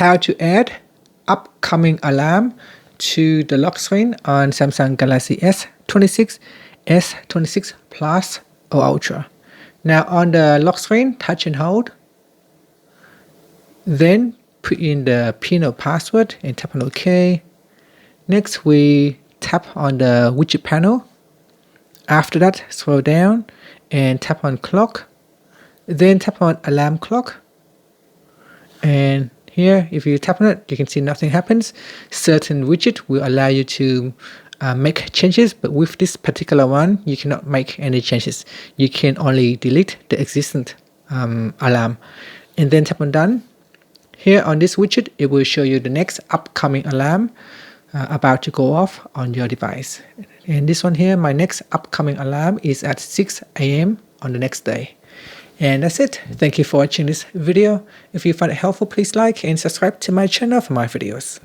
how to add upcoming alarm to the lock screen on Samsung Galaxy S26, S26 Plus or Ultra. Now on the lock screen, touch and hold. Then put in the PIN or password and tap on OK. Next, we tap on the widget panel. After that, scroll down and tap on clock. Then tap on alarm clock. And here, if you tap on it, you can see nothing happens. Certain widget will allow you to make changes, but with this particular one, you cannot make any changes. You can only delete the existing alarm. And then tap on done. Here on this widget, it will show you the next upcoming alarm about to go off on your device. And this one here, my next upcoming alarm is at 6 a.m. on the next day. And that's it. Thank you for watching this video. If you found it helpful, please like and subscribe to my channel for more videos.